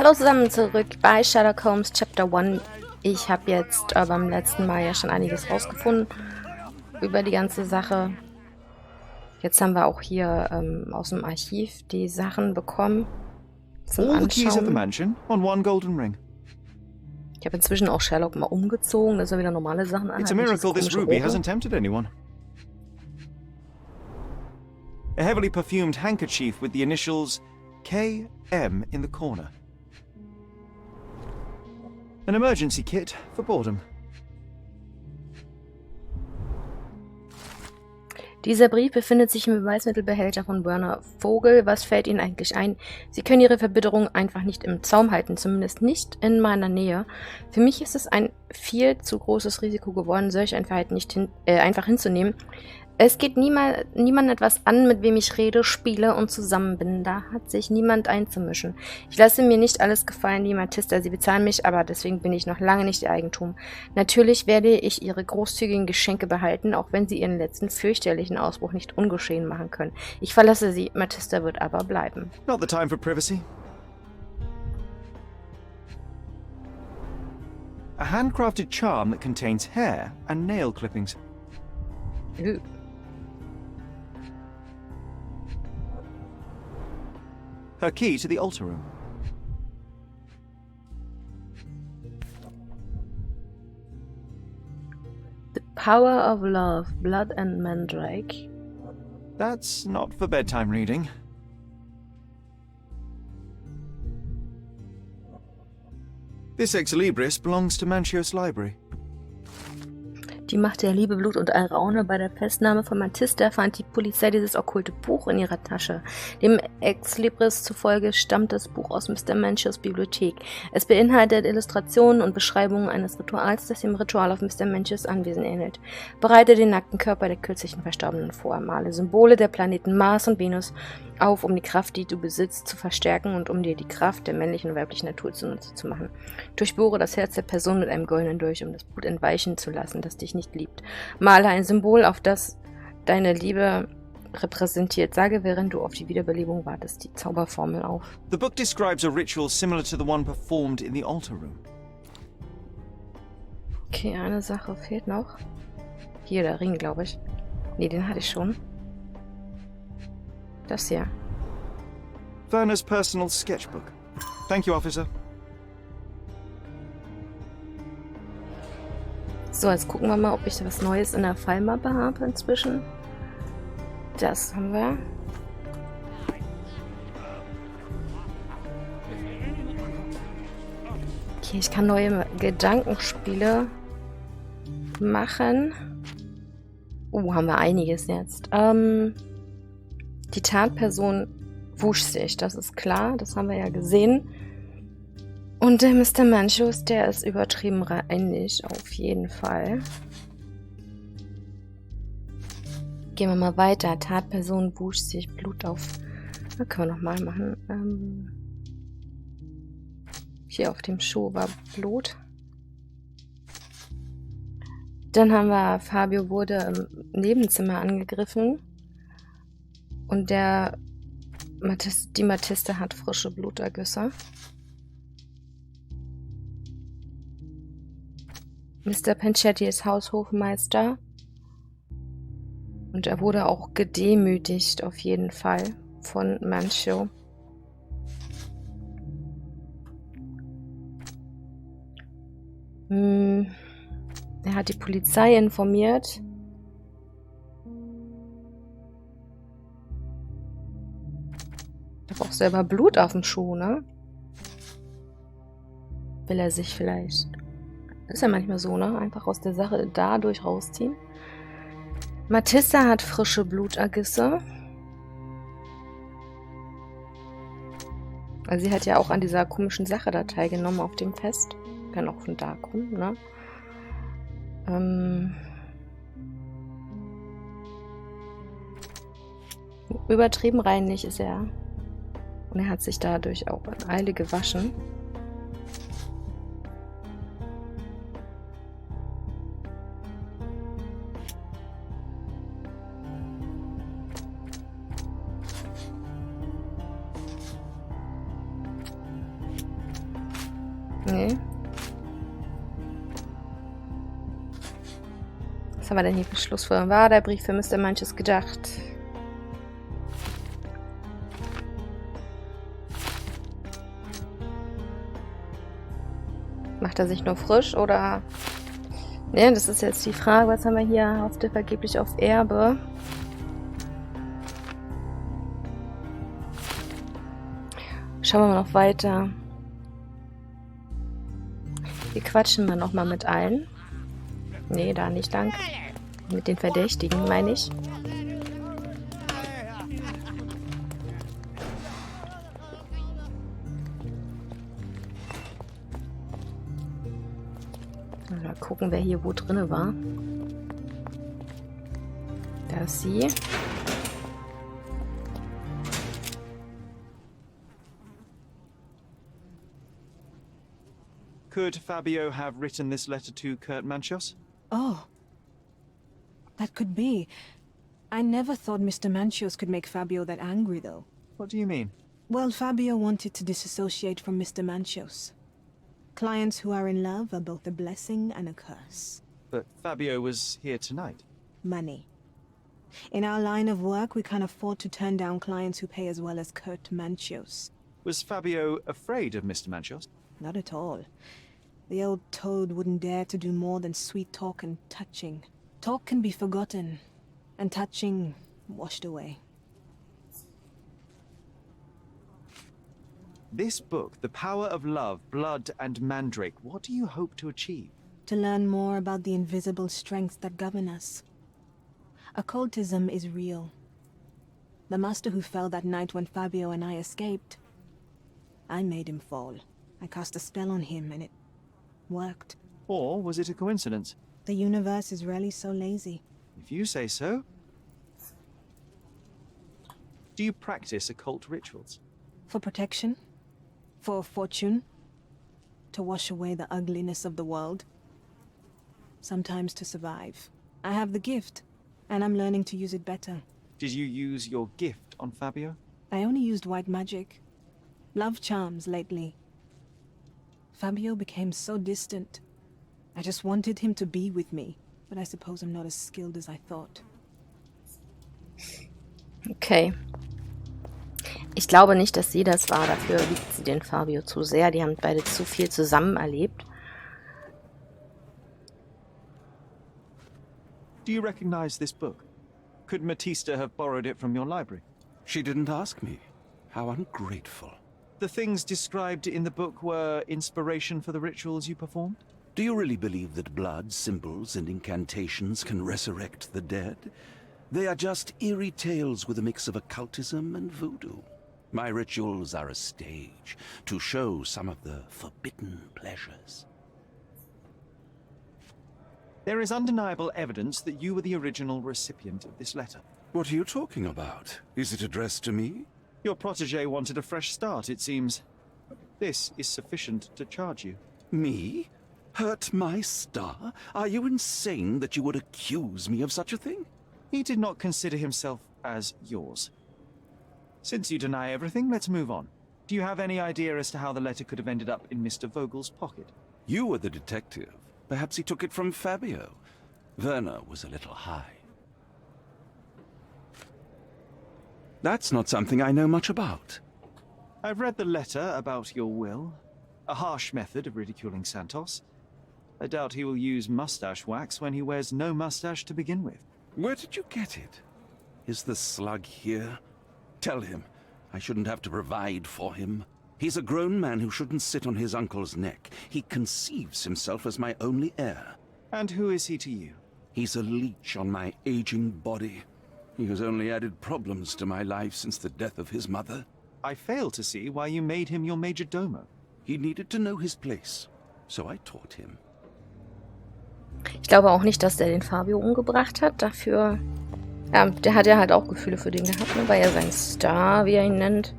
Hallo zusammen zurück bei Sherlock Holmes Chapter 1. Ich habe jetzt beim letzten Mal ja schon einiges rausgefunden über die ganze Sache. Jetzt haben wir auch hier aus dem Archiv die Sachen bekommen zum All the keys of the Anschauen. mansion on one golden ring. Ich habe inzwischen auch Sherlock mal umgezogen, dass er wieder normale Sachen anhat. It's a nicht miracle dieses this komische ruby Rote. hasn't tempted anyone. A heavily perfumed handkerchief with the initials KM in the corner. An emergency kit for boredom. Dieser Brief befindet sich im Beweismittelbehälter von Werner Vogel. Was fällt Ihnen eigentlich ein? Sie können Ihre Verbitterung einfach nicht im Zaum halten, zumindest nicht in meiner Nähe. Für mich ist es ein viel zu großes Risiko geworden, solch ein Verhalten nicht einfach hinzunehmen. Es geht niemand etwas an, mit wem ich rede, spiele und zusammen bin. Da hat sich niemand einzumischen. Ich lasse mir nicht alles gefallen, wie Matista. Sie bezahlen mich, aber deswegen bin ich noch lange nicht ihr Eigentum. Natürlich werde ich ihre großzügigen Geschenke behalten, auch wenn sie ihren letzten fürchterlichen Ausbruch nicht ungeschehen machen können. Ich verlasse sie, Matista wird aber bleiben. Not the time for privacy. A handcrafted charm that contains hair and nail clippings. Her key to the altar room. The Power of Love, Blood and Mandrake. That's not for bedtime reading. This ex libris belongs to Manchios Library. Die Macht der Liebe, Blut und Alraune. Bei der Festnahme von Matista fand die Polizei dieses okkulte Buch in ihrer Tasche. Dem Ex-Libris zufolge stammt das Buch aus Mr. Manchios Bibliothek. Es beinhaltet Illustrationen und Beschreibungen eines Rituals, das dem Ritual auf Mr. Manchios Anwesen ähnelt. Bereite den nackten Körper der kürzlichen Verstorbenen vor. Male Symbole der Planeten Mars und Venus auf, um die Kraft, die du besitzt, zu verstärken und um dir die Kraft der männlichen und weiblichen Natur zunutze zu machen. Durchbohre das Herz der Person mit einem goldenen Dolch, um das Blut entweichen zu lassen, das dich nicht liebt. Male ein Symbol, auf das deine Liebe repräsentiert. Sage, während du auf die Wiederbelebung wartest, die Zauberformel auf. The book describes a ritual similar to the one performed in the altar room. Okay, eine Sache fehlt noch. Hier, der Ring, glaube ich. Nee, den hatte ich schon. Das hier. Werner's personal sketchbook. Thank you, officer. So, jetzt gucken wir mal, ob ich was Neues in der Fallmappe habe inzwischen. Das haben wir. Okay, ich kann neue Gedankenspiele machen. Haben wir einiges jetzt. Die Tatperson wusch sich, das ist klar. Das haben wir ja gesehen. Und der Mr. Manchios, der ist übertrieben reinlich, auf jeden Fall. Gehen wir mal weiter. Tatperson wusch sich, Blut auf. Da können wir nochmal machen. Hier auf dem Schuh war Blut. Dann haben wir, Fabio wurde im Nebenzimmer angegriffen. Und die Matista hat frische Blutergüsse. Mr. Panchetti ist Haushofmeister. Und er wurde auch gedemütigt, auf jeden Fall, von Manchio. Er hat die Polizei informiert. Ich habe auch selber Blut auf dem Schuh, ne? Will er sich vielleicht... Ist ja manchmal so, ne? Einfach aus der Sache dadurch rausziehen. Matista hat frische Blutergüsse. Also sie hat ja auch an dieser komischen Sache da teilgenommen auf dem Fest. Kann auch von da kommen, ne? Übertrieben reinlich ist er. Und er hat sich dadurch auch in Eile gewaschen. Nee. Was haben wir denn hier für Schlussfolgerung? War der Brief für Mr. Manches gedacht? Macht er sich nur frisch oder... Ne, das ist jetzt die Frage. Was haben wir hier? Hoffte vergeblich auf Erbe. Schauen wir mal noch weiter. Wir quatschen mal nochmal mit allen. Nee, da nicht lang. Mit den Verdächtigen, meine ich. Mal gucken, wer hier wo drin war. Da ist sie. Could Fabio have written this letter to Kurt Manchos? Oh. That could be. I never thought Mr. Manchos could make Fabio that angry, though. What do you mean? Well, Fabio wanted to disassociate from Mr. Manchos. Clients who are in love are both a blessing and a curse. But Fabio was here tonight. Money. In our line of work, we can't afford to turn down clients who pay as well as Kurt Manchos. Was Fabio afraid of Mr. Manchos? Not at all. The old toad wouldn't dare to do more than sweet talk and touching. Talk can be forgotten, and touching washed away. This book, The Power of Love, Blood and Mandrake, what do you hope to achieve? To learn more about the invisible strengths that govern us. Occultism is real. The master who fell that night when Fabio and I escaped, I made him fall. I cast a spell on him and it worked. Or was it a coincidence? The universe is rarely so lazy. If you say so. Do you practice occult rituals? For protection? For fortune? To wash away the ugliness of the world? Sometimes to survive. I have the gift, and I'm learning to use it better. Did you use your gift on Fabio? I only used white magic. Love charms lately. Fabio became so distant. I just wanted him to be with me, but I suppose I'm not as skilled as I thought. Okay. Ich glaube nicht, dass sie das war. Dafür liebt sie den Fabio zu sehr. Die haben beide zu viel zusammen erlebt. Do you recognize this book? Could Matista have borrowed it from your library? She didn't ask me. How ungrateful. The things described in the book were inspiration for the rituals you performed? Do you really believe that blood, symbols, and incantations can resurrect the dead? They are just eerie tales with a mix of occultism and voodoo. My rituals are a stage to show some of the forbidden pleasures. There is undeniable evidence that you were the original recipient of this letter. What are you talking about? Is it addressed to me? Your protege wanted a fresh start, it seems. This is sufficient to charge you. Me? Hurt my star? Are you insane that you would accuse me of such a thing? He did not consider himself as yours. Since you deny everything, let's move on. Do you have any idea as to how the letter could have ended up in Mr. Vogel's pocket? You were the detective. Perhaps he took it from Fabio. Werner was a little high. That's not something I know much about. I've read the letter about your will. A harsh method of ridiculing Santos. I doubt he will use mustache wax when he wears no mustache to begin with. Where did you get it? Is the slug here? Tell him. I shouldn't have to provide for him. He's a grown man who shouldn't sit on his uncle's neck. He conceives himself as my only heir. And who is he to you? He's a leech on my aging body. He has only added problems to my life since the death of his mother. I fail to see why you made him your major domo. He needed to know his place, so I taught him. Ich glaube auch nicht, dass der den Fabio umgebracht hat. Dafür... Ja, der hat ja halt auch Gefühle für den gehabt, ne? War ja sein Star, wie er ihn nennt.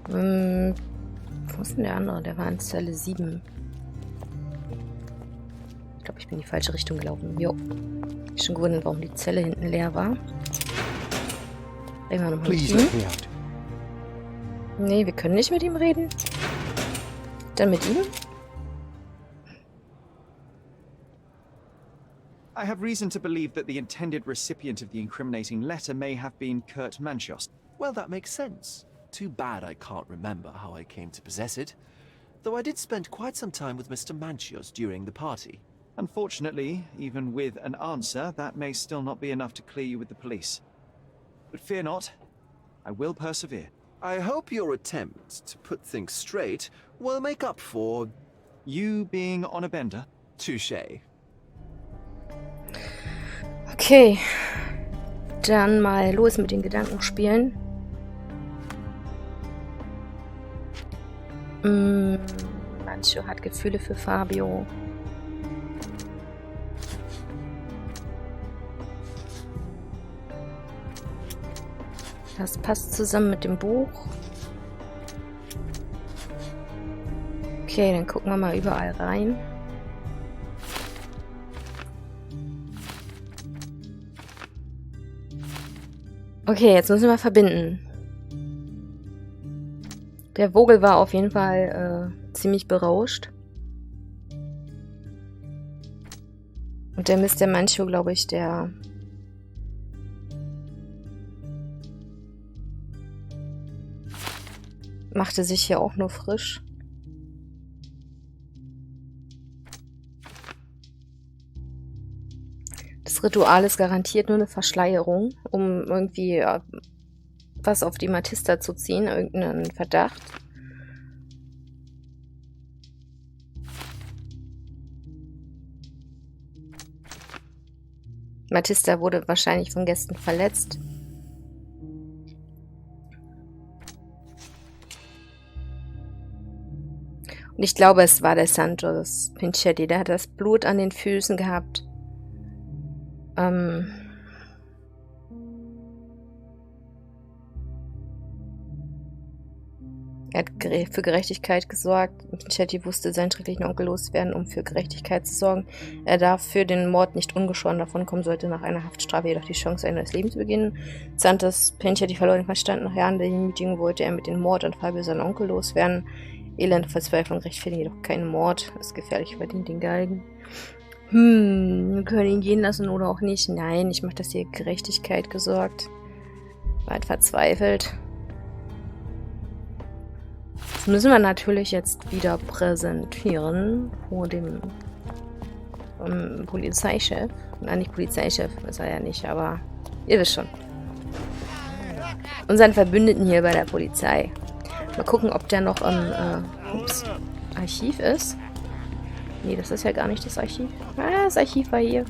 Wo ist denn der andere? Der war in Zelle 7. Ich glaube, ich bin in die falsche Richtung gelaufen. Jo. Ich bin schon gewundert, warum die Zelle hinten leer war. Reden wir nochmal mit ihm. Nee, wir können nicht mit ihm reden. Dann mit ihm? I have reason to believe that the intended recipient of the incriminating letter may have been Kurt Manchios. Well, that makes sense. Too bad I can't remember how I came to possess it. Though I did spend quite some time with Mr. Manchios during the party. Unfortunately, even with an answer, that may still not be enough to clear you with the police. But fear not, I will persevere. I hope your attempt to put things straight will make up for... You being on a bender? Touché. Okay. Dann mal los mit den Gedankenspielen. Mancho hat Gefühle für Fabio. Das passt zusammen mit dem Buch. Okay, dann gucken wir mal überall rein. Okay, jetzt müssen wir verbinden. Der Vogel war auf jeden Fall ziemlich berauscht. Und der Mr. Mancho, glaube ich, der... machte sich hier auch nur frisch. Das Ritual ist garantiert nur eine Verschleierung, um irgendwie was auf die Matista zu ziehen, irgendeinen Verdacht. Matista wurde wahrscheinlich von Gästen verletzt. Und ich glaube, es war der Santos Pinchetti, der hat das Blut an den Füßen gehabt. Er hat für Gerechtigkeit gesorgt. Pinchetti wusste seinen schrecklichen Onkel loswerden, um für Gerechtigkeit zu sorgen. Er darf für den Mord nicht ungeschoren davonkommen, sollte nach einer Haftstrafe jedoch die Chance, ein neues Leben zu beginnen. Santos Pinchetti verlor den Verstand. Nach Jahren der Demütigung wollte er mit dem Mord an Fabio seinen Onkel loswerden. Elende Verzweiflung rechtfertigt jedoch keinen Mord. Das ist gefährlich, verdient den Galgen. Wir können ihn gehen lassen oder auch nicht. Nein, ich mache das hier Gerechtigkeit gesorgt. War halt verzweifelt. Das müssen wir natürlich jetzt wieder präsentieren vor dem Polizeichef. Nein, nicht Polizeichef, ist er ja nicht, aber ihr wisst schon. Unseren Verbündeten hier bei der Polizei. Mal gucken, ob der noch im Archiv ist. Nee, das ist ja gar nicht das Archiv. Ah, das Archiv war hier.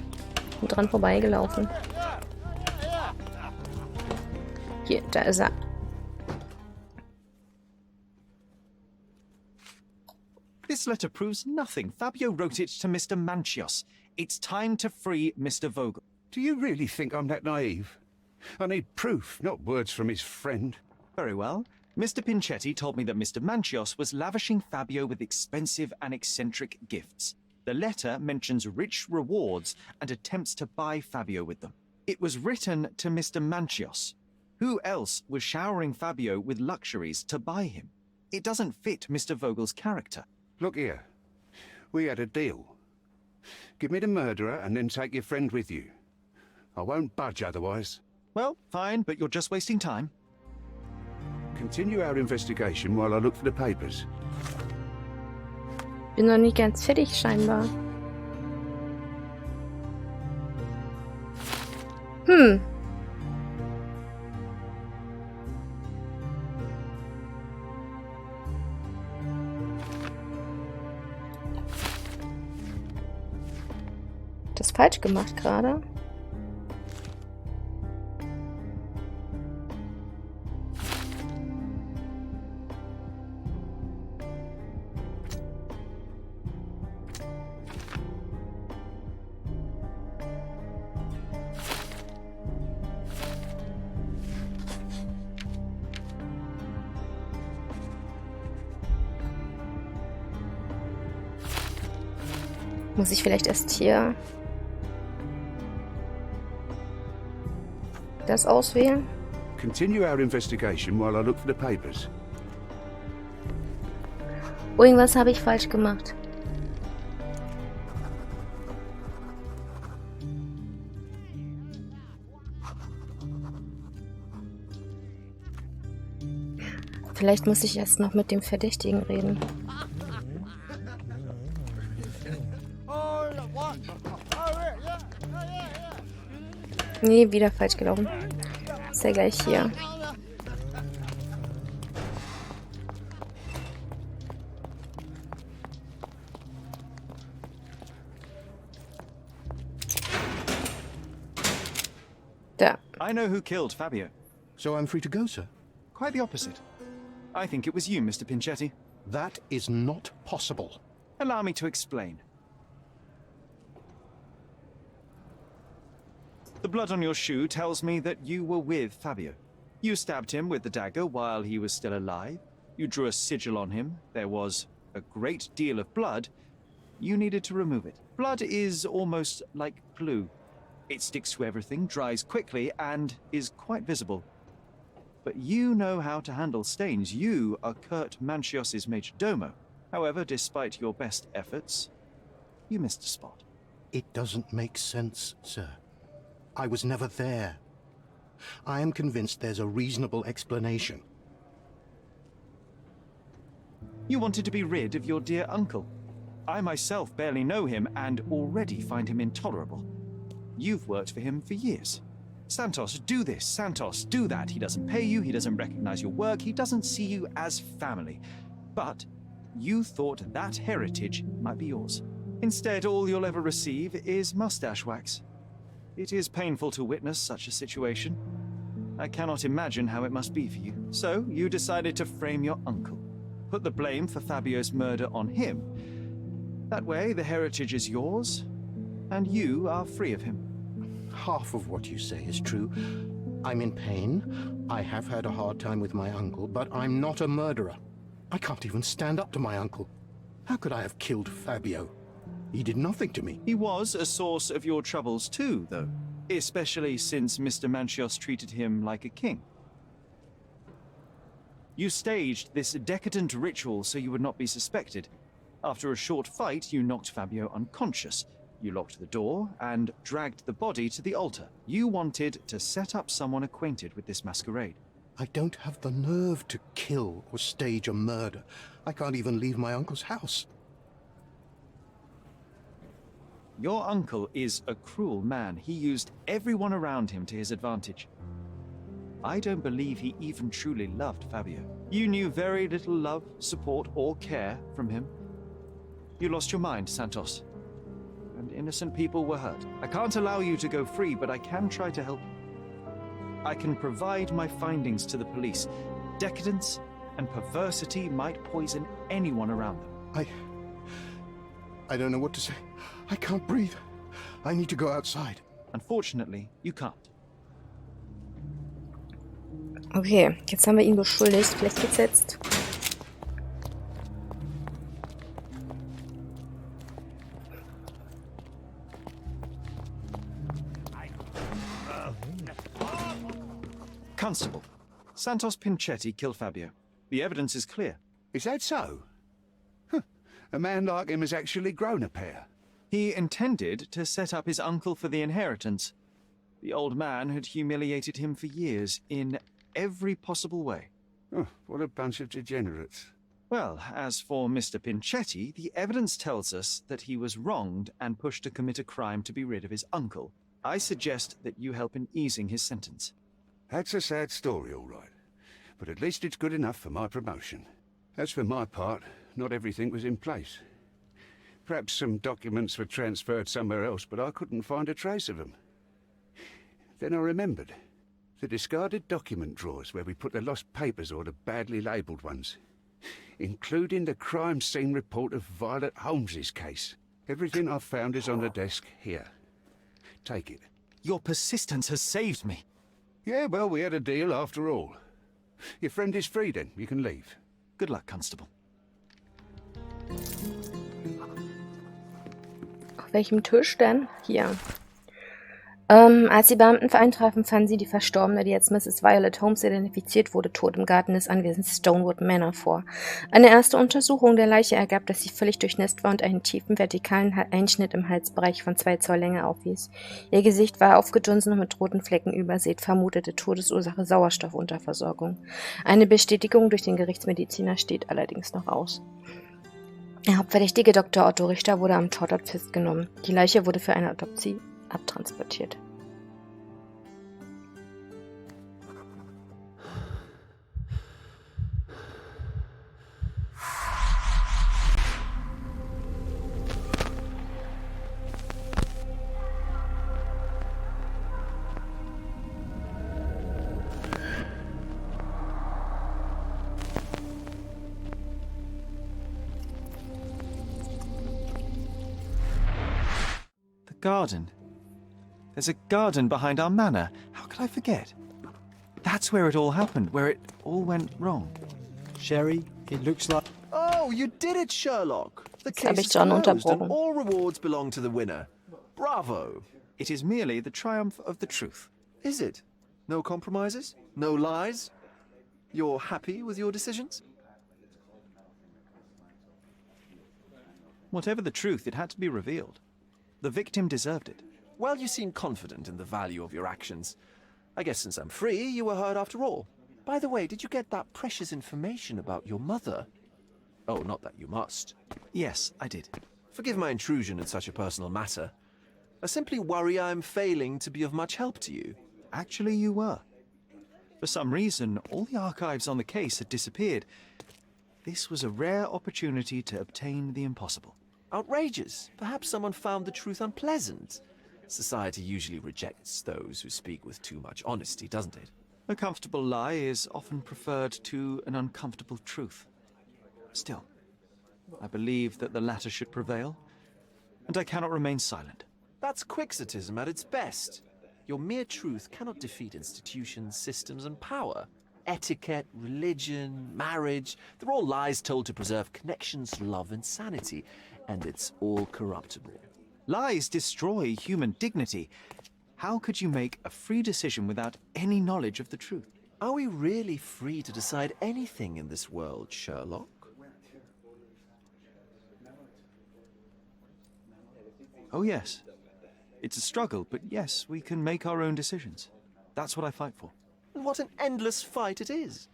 Bin dran vorbeigelaufen. Hier, da ist er. This letter proves nothing. Fabio wrote it to Mr. Manchios. It's time to free Mr. Vogel. Do you really think I'm that naive? I need proof, not words from his friend. Very well. Mr. Pinchetti told me that Mr. Manchios was lavishing Fabio with expensive and eccentric gifts. The letter mentions rich rewards and attempts to buy Fabio with them. It was written to Mr. Manchios. Who else was showering Fabio with luxuries to buy him? It doesn't fit Mr. Vogel's character. Look here. We had a deal. Give me the murderer and then take your friend with you. I won't budge otherwise. Well, fine, but you're just wasting time. Continue our investigation while I look for the papers. Bin noch nicht ganz fertig, scheinbar. Das falsch gemacht gerade. Muss ich vielleicht erst hier das auswählen? Continue our investigation while I look for the papers. Irgendwas habe ich falsch gemacht. Vielleicht muss ich erst noch mit dem Verdächtigen reden. Nee, wieder falsch gelaufen. Ist ja gleich hier. Da. I know who killed Fabio. So I'm free to go, sir? Quite the opposite. I think it was you, Mr. Pinchetti. That is not possible. Allow me to explain. The blood on your shoe tells me that you were with Fabio. You stabbed him with the dagger while he was still alive. You drew a sigil on him. There was a great deal of blood. You needed to remove it. Blood is almost like glue. It sticks to everything, dries quickly, and is quite visible. But you know how to handle stains. You are Kurt Manchios's major domo. However, despite your best efforts, you missed a spot. It doesn't make sense, sir. I was never there. I am convinced there's a reasonable explanation. You wanted to be rid of your dear uncle. I myself barely know him and already find him intolerable. You've worked for him for years. Santos, do this. Santos, do that. He doesn't pay you. He doesn't recognize your work. He doesn't see you as family. But you thought that heritage might be yours. Instead, all you'll ever receive is mustache wax. It is painful to witness such a situation. I cannot imagine how it must be for you. So you decided to frame your uncle. Put the blame for Fabio's murder on him. That way, the heritage is yours, and you are free of him. Half of what you say is true. I'm in pain. I have had a hard time with my uncle, but I'm not a murderer. I can't even stand up to my uncle. How could I have killed Fabio? He did nothing to me. He was a source of your troubles too, though. Especially since Mr. Manchios treated him like a king. You staged this decadent ritual so you would not be suspected. After a short fight, you knocked Fabio unconscious. You locked the door and dragged the body to the altar. You wanted to set up someone acquainted with this masquerade. I don't have the nerve to kill or stage a murder. I can't even leave my uncle's house. Your uncle is a cruel man. He used everyone around him to his advantage. I don't believe he even truly loved Fabio. You knew very little love, support, or care from him. You lost your mind, Santos. And innocent people were hurt. I can't allow you to go free, but I can try to help you. I can provide my findings to the police. Decadence and perversity might poison anyone around them. I don't know what to say. I can't breathe. I need to go outside. Unfortunately, you can't. Okay, jetzt haben wir ihn beschuldigt. Vielleicht geht's jetzt. Constable, Santos Pinchetti killed Fabio. The evidence is clear. Is that so? Huh. A man like him has actually grown a pair. He intended to set up his uncle for the inheritance. The old man had humiliated him for years in every possible way. Oh, what a bunch of degenerates. Well, as for Mr. Pinchetti, the evidence tells us that he was wronged and pushed to commit a crime to be rid of his uncle. I suggest that you help in easing his sentence. That's a sad story, all right. But at least it's good enough for my promotion. As for my part, not everything was in place. Perhaps some documents were transferred somewhere else, but I couldn't find a trace of them. Then I remembered. The discarded document drawers where we put the lost papers or the badly labelled ones. Including the crime scene report of Violet Holmes's case. Everything I've found is on the desk here. Take it. Your persistence has saved me. Yeah, well, we had a deal after all. Your friend is free then. You can leave. Good luck, Constable. Auf welchem Tisch denn? Hier. Als die Beamten eintrafen, fanden sie die Verstorbene, die als Mrs. Violet Holmes identifiziert wurde, tot im Garten des Anwesens Stonewood Manor vor. Eine erste Untersuchung der Leiche ergab, dass sie völlig durchnässt war und einen tiefen vertikalen Einschnitt im Halsbereich von 2 Zoll Länge aufwies. Ihr Gesicht war aufgedunsen und mit roten Flecken übersät, vermutete Todesursache Sauerstoffunterversorgung. Eine Bestätigung durch den Gerichtsmediziner steht allerdings noch aus. Der Hauptverdächtige Dr. Otto Richter wurde am Tatort festgenommen. Die Leiche wurde für eine Autopsie abtransportiert. The garden. There's a garden behind our manor. How could I forget? That's where it all happened, where it all went wrong. Sherry, it looks like... Oh, you did it, Sherlock! The Jetzt habe case ich is John closed and unterbrochen. all rewards belong to the winner. Bravo! It is merely the triumph of the truth. Is it? No compromises? No lies? You're happy with your decisions? Whatever the truth, it had to be revealed. The victim deserved it. Well, you seem confident in the value of your actions. I guess since I'm free, you were heard after all. By the way, did you get that precious information about your mother? Oh, not that you must. Yes, I did. Forgive my intrusion in such a personal matter. I simply worry I'm failing to be of much help to you. Actually, you were. For some reason, all the archives on the case had disappeared. This was a rare opportunity to obtain the impossible. Outrageous. Perhaps someone found the truth unpleasant. Society usually rejects those who speak with too much honesty, doesn't it? A comfortable lie is often preferred to an uncomfortable truth. Still, I believe that the latter should prevail, and I cannot remain silent. That's quixotism at its best. Your mere truth cannot defeat institutions, systems, and power. Etiquette, religion, marriage, they're all lies told to preserve connections, love, and sanity, and it's all corruptible. Lies destroy human dignity. How could you make a free decision without any knowledge of the truth? Are we really free to decide anything in this world, Sherlock? Oh yes. It's a struggle, but yes, we can make our own decisions. That's what I fight for. And what an endless fight it is.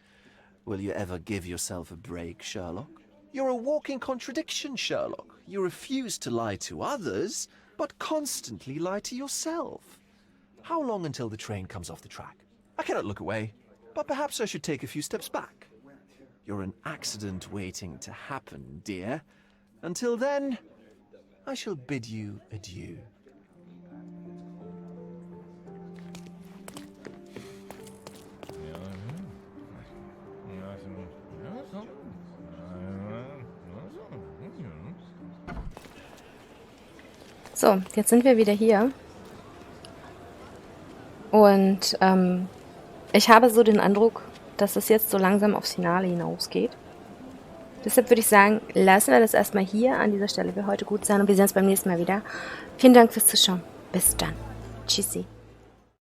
Will you ever give yourself a break, Sherlock? You're a walking contradiction, Sherlock. You refuse to lie to others, but constantly lie to yourself. How long until the train comes off the track? I cannot look away, but perhaps I should take a few steps back. You're an accident waiting to happen, dear. Until then, I shall bid you adieu. So, jetzt sind wir wieder hier. Und ich habe so den Eindruck, dass es jetzt so langsam aufs Finale hinausgeht. Deshalb würde ich sagen, lassen wir das erstmal hier an dieser Stelle für heute gut sein und wir sehen uns beim nächsten Mal wieder. Vielen Dank fürs Zuschauen. Bis dann. Tschüssi.